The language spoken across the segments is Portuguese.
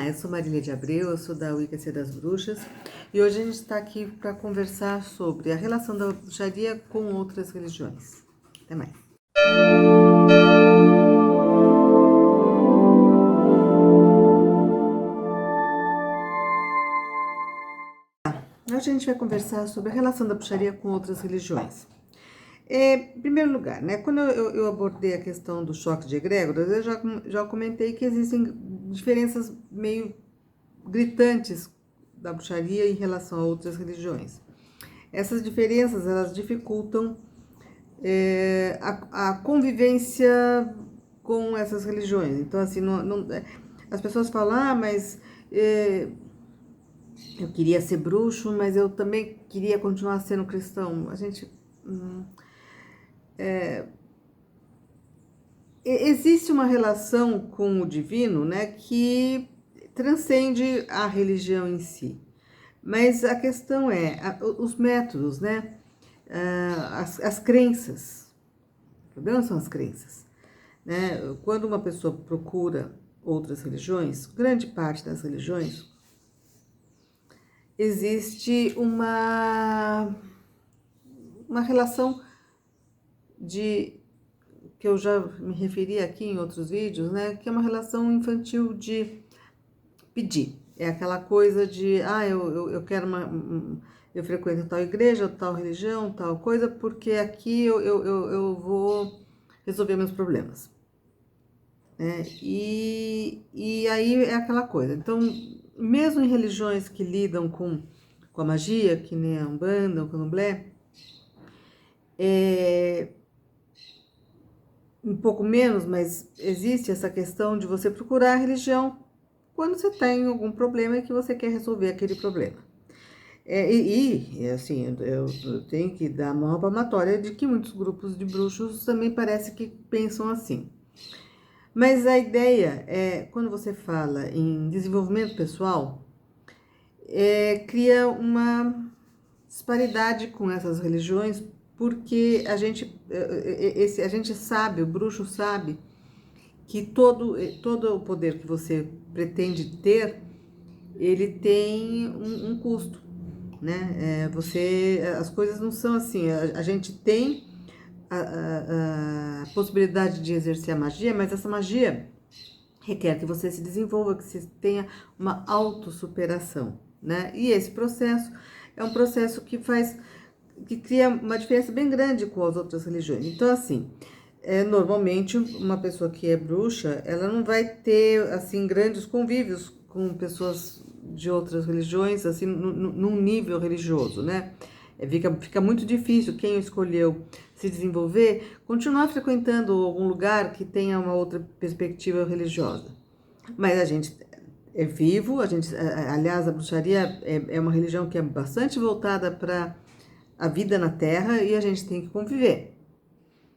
eu sou Marília de Abreu, eu sou da UICC das Bruxas e hoje a gente está aqui para conversar sobre a relação da bruxaria com outras religiões. Até mais. Hoje a gente vai conversar sobre a relação da bruxaria com outras religiões. Em primeiro lugar, né, quando eu abordei a questão do choque de egrégoras, eu já comentei que existem diferenças meio gritantes da bruxaria em relação a outras religiões. Essas diferenças, elas dificultam a convivência com essas religiões. Então, assim, as pessoas falam, mas eu queria ser bruxo, mas eu também queria continuar sendo cristão. Existe uma relação com o divino, né, que transcende a religião em si. Mas a questão é os métodos, né, as crenças. O problema são as crenças, né? Quando uma pessoa procura outras religiões, grande parte das religiões, existe uma relação que eu já me referi aqui em outros vídeos, né, que é uma relação infantil de pedir. É aquela coisa de, eu quero eu frequento tal igreja, tal religião, tal coisa, porque aqui eu vou resolver meus problemas. Né? E aí é aquela coisa. Então, mesmo em religiões que lidam com a magia, que nem a Umbanda, o Candomblé, um pouco menos, mas existe essa questão de você procurar a religião quando você tem algum problema e que você quer resolver aquele problema. Assim, eu tenho que dar uma palmatória de que muitos grupos de bruxos também parece que pensam assim. Mas a ideia é, quando você fala em desenvolvimento pessoal, cria uma disparidade com essas religiões, porque a gente sabe, o bruxo sabe, que todo o poder que você pretende ter, ele tem um custo, né? As coisas não são assim, a gente tem a possibilidade de exercer a magia, mas essa magia requer que você se desenvolva, que você tenha uma autossuperação, né? E esse processo é um processo que cria uma diferença bem grande com as outras religiões. Então, assim, normalmente uma pessoa que é bruxa, ela não vai ter, assim, grandes convívios com pessoas de outras religiões, assim, num nível religioso, né? Fica muito difícil quem escolheu se desenvolver, continuar frequentando algum lugar que tenha uma outra perspectiva religiosa. Mas a gente é vivo, aliás, a bruxaria é uma religião que é bastante voltada para a vida na Terra e a gente tem que conviver.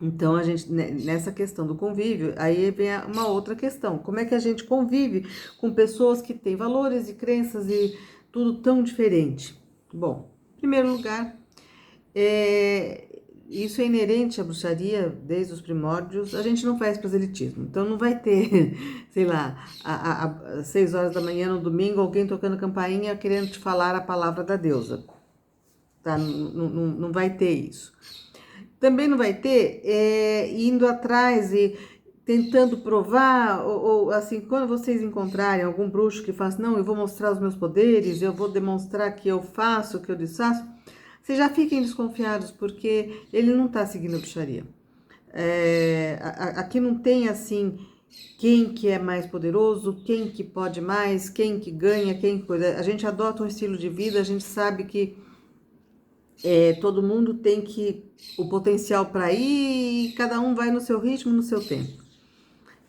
Então, nessa questão do convívio, aí vem uma outra questão. Como é que a gente convive com pessoas que têm valores e crenças e tudo tão diferente? Bom, em primeiro lugar, isso é inerente à bruxaria desde os primórdios. A gente não faz proselitismo. Então, não vai ter, sei lá, às 6 horas da manhã no domingo, alguém tocando campainha querendo te falar a palavra da deusa. Tá? Não vai ter isso. Também não vai ter indo atrás e tentando provar, ou assim, quando vocês encontrarem algum bruxo que faz, não, eu vou mostrar os meus poderes, eu vou demonstrar que eu faço, que eu desfaço, vocês já fiquem desconfiados, porque ele não está seguindo a bruxaria. Aqui não tem assim, quem que é mais poderoso, quem que pode mais, quem que ganha, quem que coisa. A gente adota um estilo de vida, a gente sabe que todo mundo tem o potencial para ir e cada um vai no seu ritmo, no seu tempo,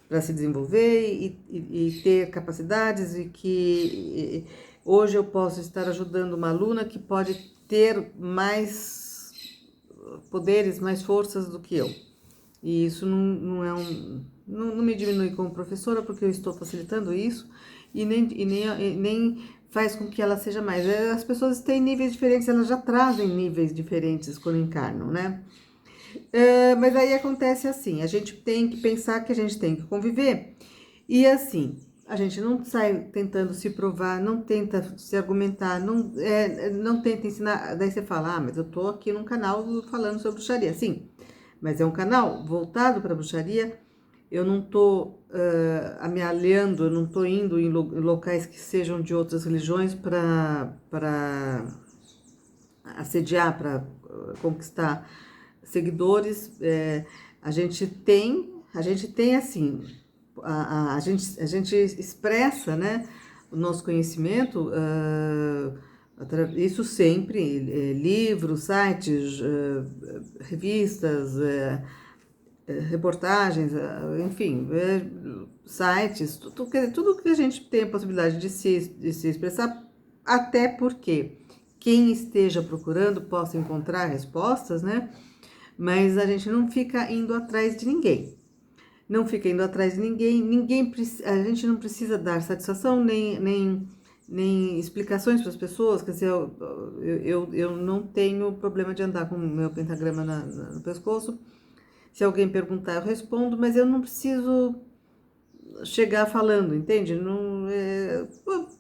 para se desenvolver e ter capacidades e que hoje eu posso estar ajudando uma aluna que pode ter mais poderes, mais forças do que eu. E isso não me diminui como professora, porque eu estou facilitando isso e nem faz com que ela seja mais. As pessoas têm níveis diferentes, elas já trazem níveis diferentes quando encarnam, né? Mas aí acontece assim, a gente tem que pensar que a gente tem que conviver. E assim, A gente não sai tentando se provar, não tenta se argumentar, não tenta ensinar. Daí você fala, mas eu tô aqui num canal falando sobre bruxaria. Sim, mas é um canal voltado para bruxaria. Eu não estou amealhando, eu não estou indo em locais que sejam de outras religiões para assediar, para conquistar seguidores. A gente tem assim, a gente expressa, né, o nosso conhecimento, isso sempre, livros, sites, revistas, reportagens, enfim, sites, tudo que a gente tem a possibilidade de se expressar, até porque quem esteja procurando possa encontrar respostas, né? Mas a gente não fica indo atrás de ninguém. Não fica indo atrás de ninguém, a gente não precisa dar satisfação nem explicações para as pessoas, quer dizer, eu não tenho problema de andar com o meu pentagrama no pescoço. Se alguém perguntar, eu respondo, mas eu não preciso chegar falando, entende? Não,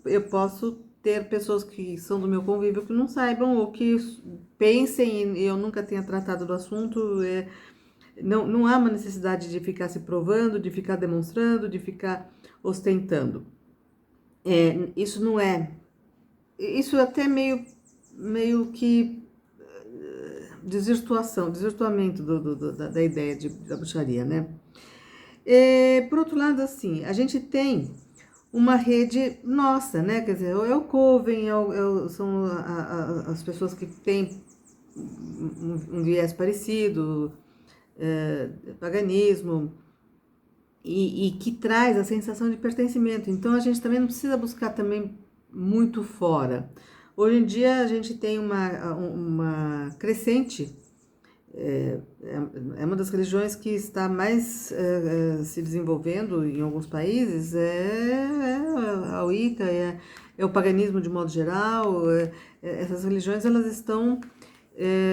eu posso ter pessoas que são do meu convívio que não saibam ou que pensem e eu nunca tenha tratado do assunto. Não há uma necessidade de ficar se provando, de ficar demonstrando, de ficar ostentando. Isso não é. Isso é até meio que desvirtuamento da ideia da bruxaria, né? Por outro lado, assim, a gente tem uma rede nossa, né? Quer dizer, é o Coven, são as pessoas que têm um viés parecido, paganismo, e que traz a sensação de pertencimento. Então, a gente também não precisa buscar também muito fora. Hoje em dia, a gente tem uma crescente, é uma das religiões que está mais se desenvolvendo em alguns países, a Wicca, é o paganismo de modo geral. Essas religiões, elas estão,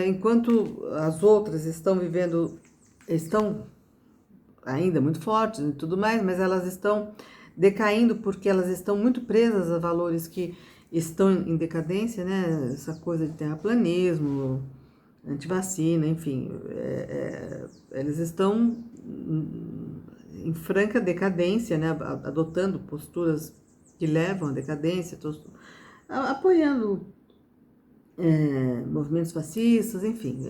enquanto as outras estão ainda muito fortes e tudo mais, mas elas estão decaindo porque elas estão muito presas a valores que estão em decadência, né? Essa coisa de terraplanismo, antivacina, enfim, eles estão em franca decadência, né? Adotando posturas que levam à decadência, apoiando movimentos fascistas, enfim.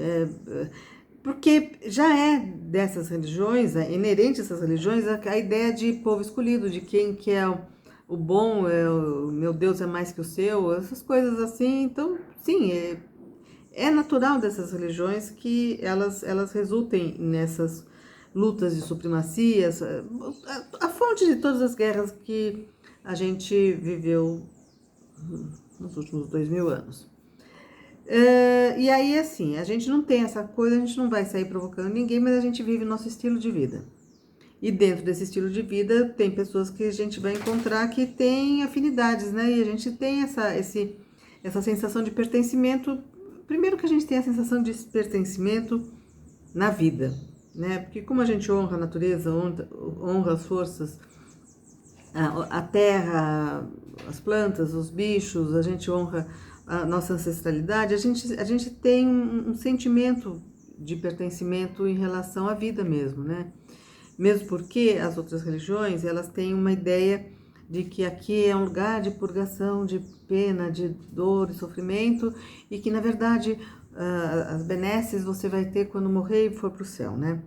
Porque já é dessas religiões, inerente a essas religiões, a ideia de povo escolhido, de quem que é o bom, o meu Deus é mais que o seu, essas coisas assim. Então, sim, é natural dessas religiões que elas resultem nessas lutas de supremacia, a fonte de todas as guerras que a gente viveu nos últimos 2000 anos. E aí, assim, a gente não tem essa coisa, a gente não vai sair provocando ninguém, mas a gente vive o nosso estilo de vida. E dentro desse estilo de vida, tem pessoas que a gente vai encontrar que têm afinidades, né? E a gente tem essa sensação de pertencimento. Primeiro que a gente tem a sensação de pertencimento na vida, né? Porque como a gente honra a natureza, honra as forças, a terra, as plantas, os bichos, a gente honra a nossa ancestralidade, a gente tem um sentimento de pertencimento em relação à vida mesmo, né? Mesmo porque as outras religiões, elas têm uma ideia de que aqui é um lugar de purgação, de pena, de dor e sofrimento, e que, na verdade, as benesses você vai ter quando morrer e for para o céu, né?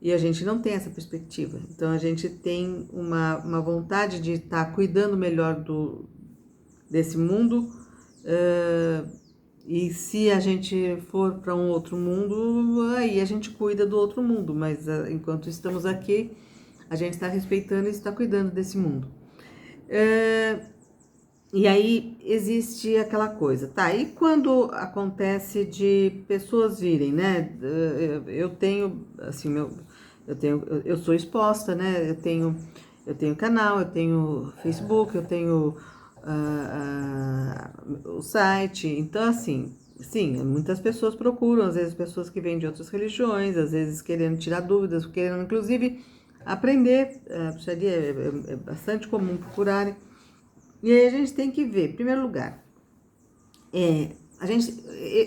E a gente não tem essa perspectiva. Então, a gente tem uma vontade de estar cuidando melhor desse mundo, e se a gente for para um outro mundo, aí a gente cuida do outro mundo, mas enquanto estamos aqui, a gente está respeitando e está cuidando desse mundo. E aí existe aquela coisa, tá? E quando acontece de pessoas virem, né? Eu tenho, assim, eu sou exposta, né? Eu tenho canal, eu tenho Facebook, eu tenho o site. Então, assim, sim, muitas pessoas procuram, às vezes pessoas que vêm de outras religiões, às vezes querendo tirar dúvidas, querendo, inclusive, aprender. A bruxaria é bastante comum procurarem. E aí a gente tem que ver, em primeiro lugar,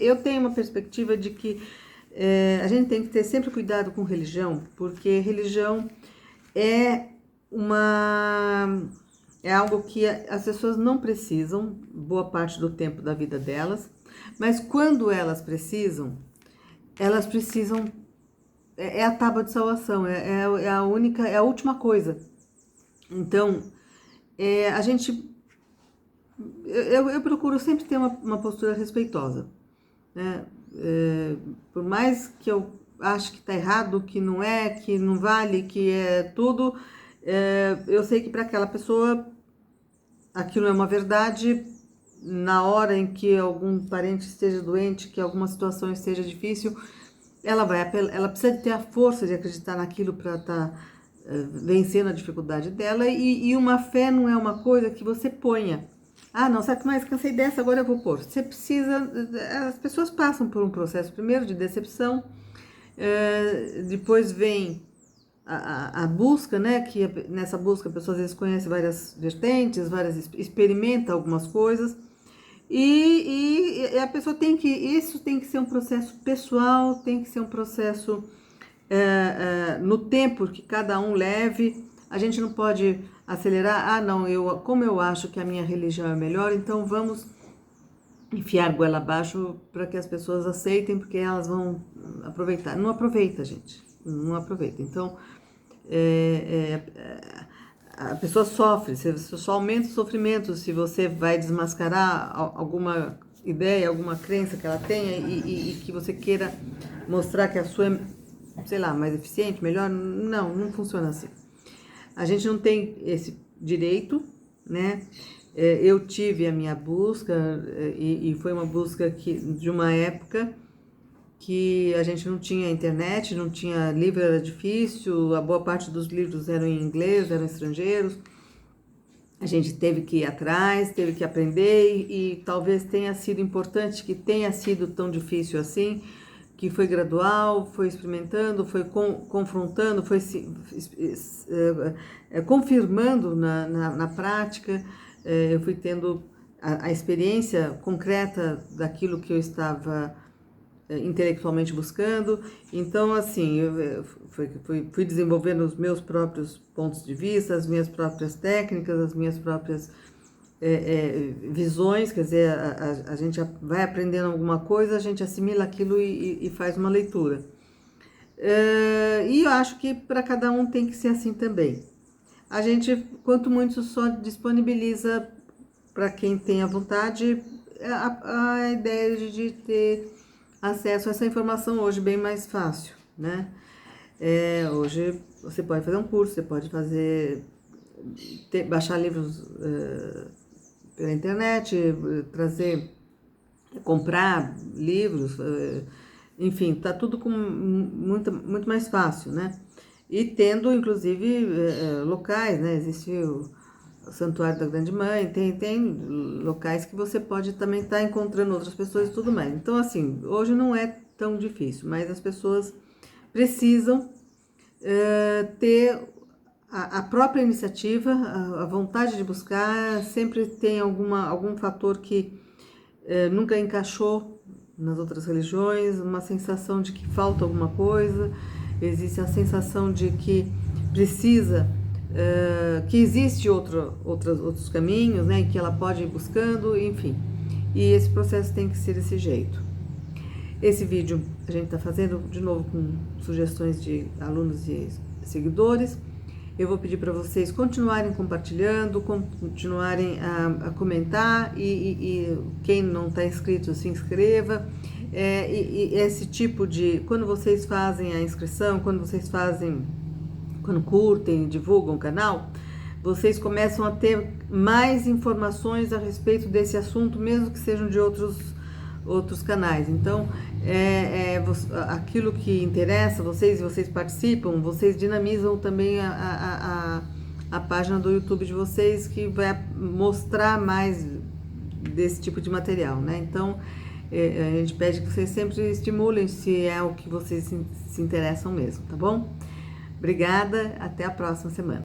eu tenho uma perspectiva de que a gente tem que ter sempre cuidado com religião, porque religião é é algo que as pessoas não precisam, boa parte do tempo da vida delas, mas quando elas precisam, é a tábua de salvação, é a única, é a última coisa. Então, a gente, eu procuro sempre ter uma postura respeitosa, né? Por mais que eu acho que está errado, que não vale, que é tudo, eu sei que para aquela pessoa aquilo é uma verdade. Na hora em que algum parente esteja doente, que alguma situação esteja difícil, ela precisa de ter a força de acreditar naquilo para estar vencendo a dificuldade dela, e uma fé não é uma coisa que você ponha. Ah, não, sabe que mais? Cansei dessa, agora eu vou pôr. Você precisa. As pessoas passam por um processo primeiro de decepção, depois vem a busca, né? Que nessa busca a pessoa às vezes conhece várias vertentes, experimenta algumas coisas. E a pessoa isso tem que ser um processo pessoal, tem que ser um processo no tempo que cada um leve. A gente não pode acelerar. Ah, não, como eu acho que a minha religião é melhor, então vamos enfiar goela abaixo para que as pessoas aceitem, porque elas vão aproveitar. Não aproveita, gente, não aproveita. Então, a pessoa sofre, você só aumenta o sofrimento se você vai desmascarar alguma ideia, alguma crença que ela tenha e que você queira mostrar que a sua é, sei lá, mais eficiente, melhor. Não funciona assim. A gente não tem esse direito, né? Eu tive a minha busca e foi uma busca de uma época que a gente não tinha internet, não tinha livro, era difícil, a boa parte dos livros eram em inglês, eram estrangeiros. A gente teve que ir atrás, teve que aprender e talvez tenha sido importante que tenha sido tão difícil assim, que foi gradual, foi experimentando, foi confrontando, foi confirmando na prática. Eu fui tendo a experiência concreta daquilo que eu estava intelectualmente buscando. Então, assim, eu fui desenvolvendo os meus próprios pontos de vista, as minhas próprias técnicas, as minhas próprias visões. Quer dizer, a gente vai aprendendo alguma coisa, a gente assimila aquilo e faz uma leitura. E eu acho que para cada um tem que ser assim também. A gente, quanto muito, só disponibiliza para quem tem a vontade a ideia de ter acesso a essa informação hoje bem mais fácil, né? Hoje você pode fazer um curso, você pode baixar livros pela internet, comprar livros, enfim, tá tudo muito mais fácil, né? E tendo, inclusive, locais, né? Existe o Santuário da Grande Mãe, tem locais que você pode também estar encontrando outras pessoas e tudo mais. Então, assim, hoje não é tão difícil, mas as pessoas precisam ter a própria iniciativa, a vontade de buscar. Sempre tem algum fator que nunca encaixou nas outras religiões, uma sensação de que falta alguma coisa, existe a sensação de que precisa, que existe outros caminhos, né, que ela pode ir buscando, enfim. E esse processo tem que ser desse jeito. Esse vídeo a gente está fazendo de novo com sugestões de alunos e seguidores. Eu vou pedir para vocês continuarem compartilhando, continuarem a comentar e quem não está inscrito, se inscreva. E esse tipo de... Quando vocês fazem a inscrição, quando curtem, divulgam o canal, vocês começam a ter mais informações a respeito desse assunto, mesmo que sejam de outros canais. Então, aquilo que interessa vocês e vocês participam, vocês dinamizam também a página do YouTube de vocês, que vai mostrar mais desse tipo de material, né? Então, a gente pede que vocês sempre estimulem se é o que vocês se interessam mesmo, tá bom? Obrigada, até a próxima semana.